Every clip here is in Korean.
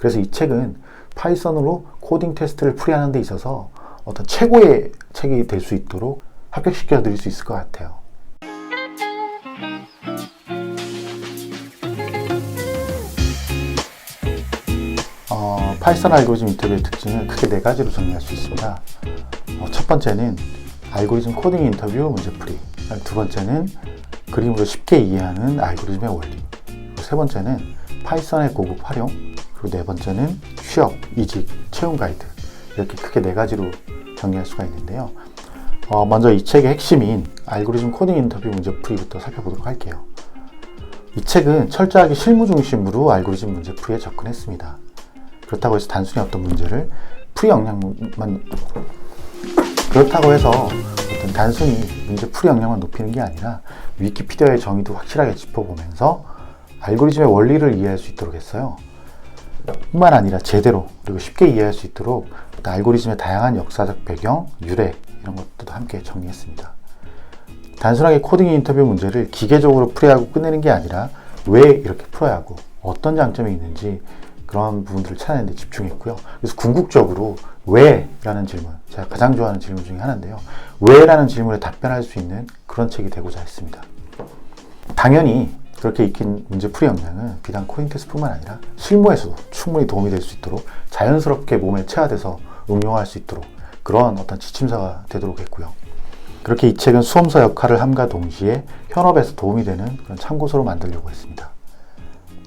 그래서 이 책은 파이썬으로 코딩 테스트를 풀이하는 데 있어서 어떤 최고의 책이 될 수 있도록 합격시켜 드릴 수 있을 것 같아요. 파이썬 알고리즘 인터뷰의 특징은 크게 4가지로 정리할 수 있습니다. 첫 번째는 알고리즘 코딩 인터뷰 문제풀이, 두 번째는 그림으로 쉽게 이해하는 알고리즘의 원리, 그리고 세 번째는 파이썬의 고급 활용, 그리고 네 번째는 취업, 이직, 채용 가이드, 이렇게 크게 4가지로 정리할 수가 있는데요. 먼저 이 책의 핵심인 알고리즘 코딩 인터뷰 문제풀이부터 살펴보도록 할게요. 이 책은 철저하게 실무 중심으로 알고리즘 문제풀이에 접근했습니다. 그렇다고 해서 단순히 어떤 문제를 풀이 역량만 그렇다고 해서 어떤 단순히 문제 풀이 역량만 높이는 게 아니라 위키피디아의 정의도 확실하게 짚어보면서 알고리즘의 원리를 이해할 수 있도록 했어요. 뿐만 아니라 제대로 그리고 쉽게 이해할 수 있도록 알고리즘의 다양한 역사적 배경, 유래 이런 것들도 함께 정리했습니다. 단순하게 코딩 인터뷰 문제를 기계적으로 풀이하고 끝내는 게 아니라 왜 이렇게 풀어야 하고 어떤 장점이 있는지 그런 부분들을 찾아내는 데 집중했고요. 그래서 궁극적으로 왜? 라는 질문, 제가 가장 좋아하는 질문 중에 하나인데요. 왜? 라는 질문에 답변할 수 있는 그런 책이 되고자 했습니다. 당연히 그렇게 익힌 문제풀이 역량은 비단 코딩 테스트뿐만 아니라 실무에서도 충분히 도움이 될 수 있도록 자연스럽게 몸에 체화돼서 응용할 수 있도록 그런 어떤 지침서가 되도록 했고요. 그렇게 이 책은 수험서 역할을 함과 동시에 현업에서 도움이 되는 그런 참고서로 만들려고 했습니다.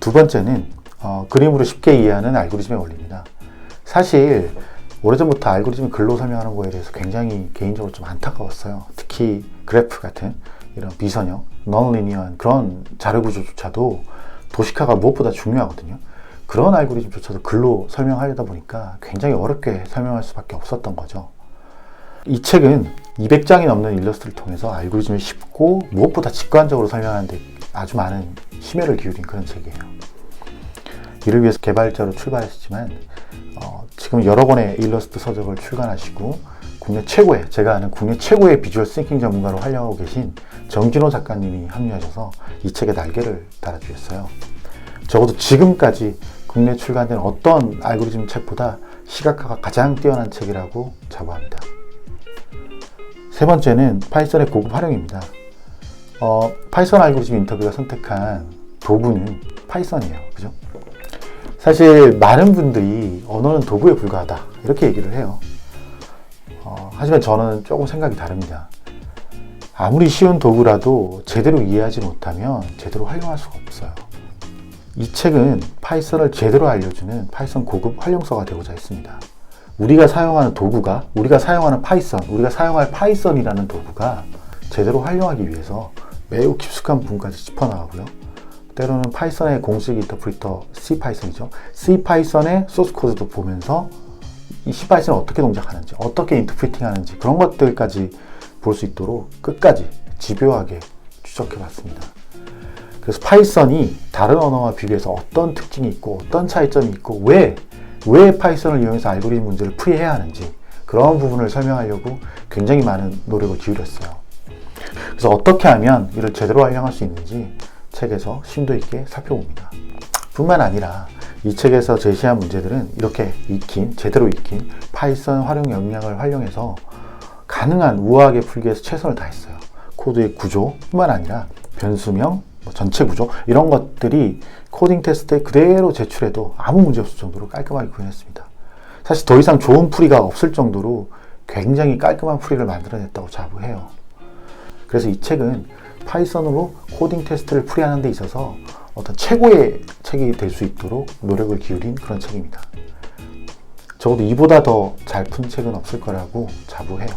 두 번째는 그림으로 쉽게 이해하는 알고리즘의 원리입니다. 사실 오래전부터 알고리즘을 글로 설명하는 거에 대해서 굉장히 개인적으로 좀 안타까웠어요. 특히 그래프 같은 이런 비선형, non-linear한 그런 자료 구조조차도 도식화가 무엇보다 중요하거든요. 그런 알고리즘조차도 글로 설명하려다 보니까 굉장히 어렵게 설명할 수밖에 없었던 거죠. 이 책은 200장이 넘는 일러스트를 통해서 알고리즘을 쉽고 무엇보다 직관적으로 설명하는 데 아주 많은 심혈을 기울인 그런 책이에요. 이를 위해서 개발자로 출발하시지만 지금 여러 권의 일러스트 서적을 출간하시고 국내 최고의, 제가 아는 국내 최고의 비주얼 싱킹 전문가로 활약하고 계신 정진호 작가님이 합류하셔서 이 책에 날개를 달아주셨어요. 적어도 지금까지 국내 출간된 어떤 알고리즘 책보다 시각화가 가장 뛰어난 책이라고 자부합니다. 세 번째는 파이썬의 고급 활용입니다. 파이썬 알고리즘 인터뷰가 선택한 도구는 파이썬이에요. 그죠? 사실 많은 분들이 언어는 도구에 불과하다 이렇게 얘기를 해요. 하지만 저는 조금 생각이 다릅니다. 아무리 쉬운 도구라도 제대로 이해하지 못하면 제대로 활용할 수가 없어요. 이 책은 파이썬을 제대로 알려주는 파이썬 고급 활용서가 되고자 했습니다. 우리가 사용하는 도구가, 우리가 사용하는 파이썬, 우리가 사용할 파이썬이라는 도구가 제대로 활용하기 위해서 매우 깊숙한 부분까지 짚어나가고요. 때로는 파이썬의 공식 인터프리터 CPython이죠. CPython의 소스 코드도 보면서 이 CPython이 어떻게 동작하는지, 어떻게 인터프리팅 하는지 그런 것들까지 볼 수 있도록 끝까지 집요하게 추적해 봤습니다. 그래서 파이썬이 다른 언어와 비교해서 어떤 특징이 있고 어떤 차이점이 있고 왜 파이썬을 이용해서 알고리즘 문제를 풀이해야 하는지 그런 부분을 설명하려고 굉장히 많은 노력을 기울였어요. 그래서 어떻게 하면 이를 제대로 활용할 수 있는지 책에서 심도 있게 살펴봅니다. 뿐만 아니라 이 책에서 제시한 문제들은 이렇게 제대로 익힌 파이썬 활용 역량을 활용해서 가능한 우아하게 풀기 위해서 최선을 다했어요. 코드의 구조 뿐만 아니라 변수명, 전체 구조 이런 것들이 코딩 테스트에 그대로 제출해도 아무 문제 없을 정도로 깔끔하게 구현했습니다. 사실 더 이상 좋은 풀이가 없을 정도로 굉장히 깔끔한 풀이를 만들어냈다고 자부해요. 그래서 이 책은 파이썬으로 코딩 테스트를 풀이하는 데 있어서 어떤 최고의 책이 될 수 있도록 노력을 기울인 그런 책입니다. 적어도 이보다 더 잘 푼 책은 없을 거라고 자부해요.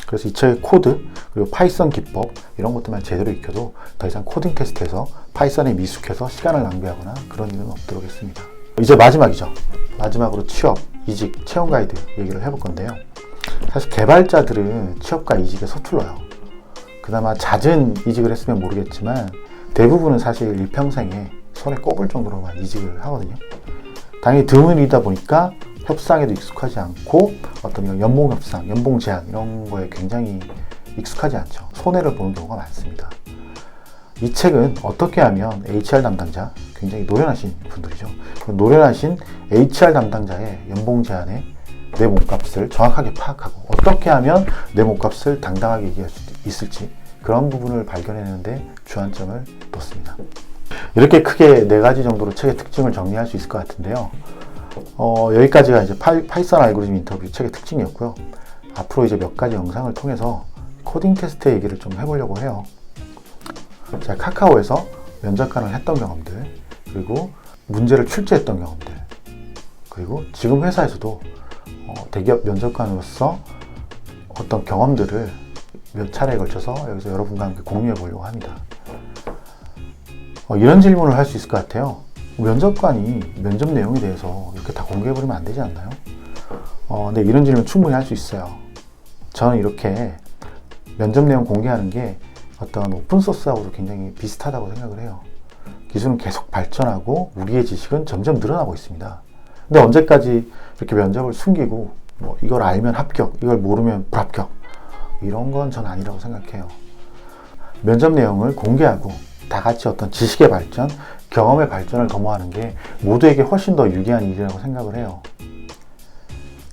그래서 이 책의 코드, 그리고 파이썬 기법 이런 것들만 제대로 익혀도 더 이상 코딩 테스트에서 파이썬에 미숙해서 시간을 낭비하거나 그런 일은 없도록 했습니다. 이제 마지막이죠. 마지막으로 취업, 이직, 채용 가이드 얘기를 해볼 건데요. 사실 개발자들은 취업과 이직에 서툴러요. 그나마 잦은 이직을 했으면 모르겠지만 대부분은 사실 일평생에 손에 꼽을 정도로만 이직을 하거든요. 당연히 드물이다 보니까 협상에도 익숙하지 않고 어떤 연봉 협상, 연봉 제한 이런 거에 굉장히 익숙하지 않죠. 손해를 보는 경우가 많습니다. 이 책은 어떻게 하면 HR 담당자, 굉장히 노련하신 분들이죠. 노련하신 HR 담당자의 연봉 제한에 내 몸값을 정확하게 파악하고 어떻게 하면 내 몸값을 당당하게 얘기할 수 있을지 그런 부분을 발견해내는데 주안점을 뒀습니다. 이렇게 크게 4가지 정도로 책의 특징을 정리할 수 있을 것 같은데요. 여기까지가 이제 파이썬 알고리즘 인터뷰 책의 특징이었고요. 앞으로 이제 몇 가지 영상을 통해서 코딩 테스트 얘기를 좀 해보려고 해요. 제가 카카오에서 면접관을 했던 경험들, 그리고 문제를 출제했던 경험들, 그리고 지금 회사에서도 대기업 면접관으로서 어떤 경험들을 몇 차례에 걸쳐서 여기서 여러분과 함께 공유해 보려고 합니다. 이런 질문을 할 수 있을 것 같아요. 면접관이 면접 내용에 대해서 이렇게 다 공개해버리면 안 되지 않나요? 네, 이런 질문 충분히 할 수 있어요. 저는 이렇게 면접 내용 공개하는 게 어떤 오픈소스하고도 굉장히 비슷하다고 생각을 해요. 기술은 계속 발전하고 우리의 지식은 점점 늘어나고 있습니다. 근데 언제까지 이렇게 면접을 숨기고 이걸 알면 합격, 이걸 모르면 불합격 이런 건 전 아니라고 생각해요. 면접 내용을 공개하고 다 같이 어떤 지식의 발전, 경험의 발전을 도모하는 게 모두에게 훨씬 더 유리한 일이라고 생각을 해요.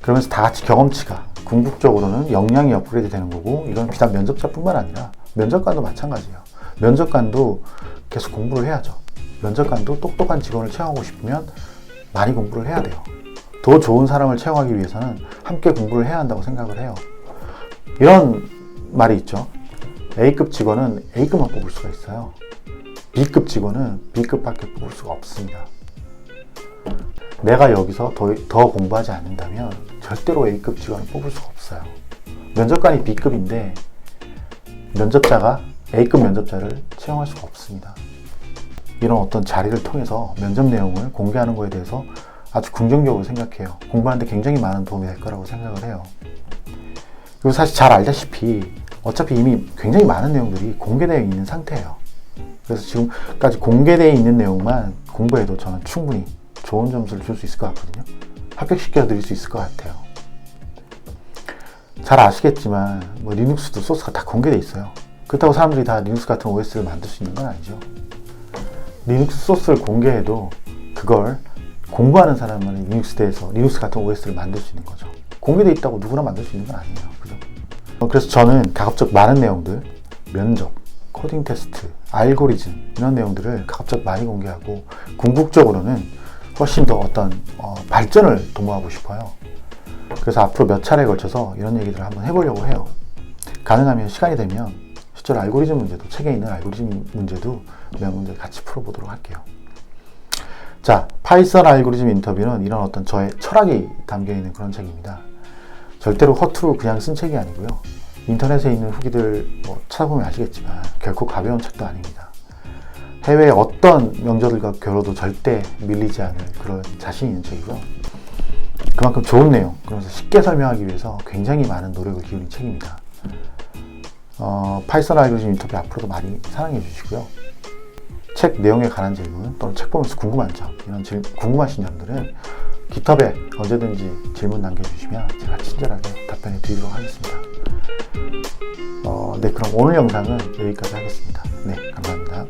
그러면서 다 같이 경험치가 궁극적으로는 역량이 업그레이드 되는 거고, 이건 비단 면접자뿐만 아니라 면접관도 마찬가지예요. 면접관도 계속 공부를 해야죠. 면접관도 똑똑한 직원을 채용하고 싶으면 많이 공부를 해야 돼요. 더 좋은 사람을 채용하기 위해서는 함께 공부를 해야 한다고 생각을 해요. 이런 말이 있죠. A급 직원은 A급만 뽑을 수가 있어요. B급 직원은 B급밖에 뽑을 수가 없습니다. 내가 여기서 더 공부하지 않는다면 절대로 A급 직원을 뽑을 수가 없어요. 면접관이 B급인데 면접자가 A급 면접자를 채용할 수가 없습니다. 이런 어떤 자리를 통해서 면접 내용을 공개하는 것에 대해서 아주 긍정적으로 생각해요. 공부하는데 굉장히 많은 도움이 될 거라고 생각을 해요. 그리고 사실 잘 알다시피 어차피 이미 굉장히 많은 내용들이 공개되어 있는 상태예요. 그래서 지금까지 공개되어 있는 내용만 공부해도 저는 충분히 좋은 점수를 줄 수 있을 것 같거든요. 합격시켜 드릴 수 있을 것 같아요. 잘 아시겠지만 리눅스도 소스가 다 공개되어 있어요. 그렇다고 사람들이 다 리눅스 같은 OS를 만들 수 있는 건 아니죠. 리눅스 소스를 공개해도 그걸 공부하는 사람만이 리눅스 같은 OS를 만들 수 있는 거죠. 공개되어 있다고 누구나 만들 수 있는 건 아니에요. 그죠? 그래서 저는 가급적 많은 내용들, 면접, 코딩 테스트, 알고리즘 이런 내용들을 가급적 많이 공개하고 궁극적으로는 훨씬 더 어떤 발전을 도모하고 싶어요. 그래서 앞으로 몇 차례에 걸쳐서 이런 얘기들을 한번 해보려고 해요. 가능하면 시간이 되면 실제로 알고리즘 문제도, 책에 있는 알고리즘 문제도 몇 문제 같이 풀어보도록 할게요. 자, 파이썬 알고리즘 인터뷰는 이런 어떤 저의 철학이 담겨있는 그런 책입니다. 절대로 허투루 그냥 쓴 책이 아니고요. 인터넷에 있는 후기들 찾아보면 아시겠지만 결코 가벼운 책도 아닙니다. 해외의 어떤 명저들과 겨뤄도 절대 밀리지 않을 그런 자신 있는 책이고요. 그만큼 좋은 내용, 그러면서 쉽게 설명하기 위해서 굉장히 많은 노력을 기울인 책입니다. 파이썬 알고리즘 인터뷰 앞으로도 많이 사랑해 주시고요. 책 내용에 관한 질문 또는 책 보면서 궁금한 점, 이런 궁금하신 점들은 깃허브에 언제든지 질문 남겨주시면 제가 친절하게 답변해 드리도록 하겠습니다. 네, 그럼 오늘 영상은 여기까지 하겠습니다. 네, 감사합니다.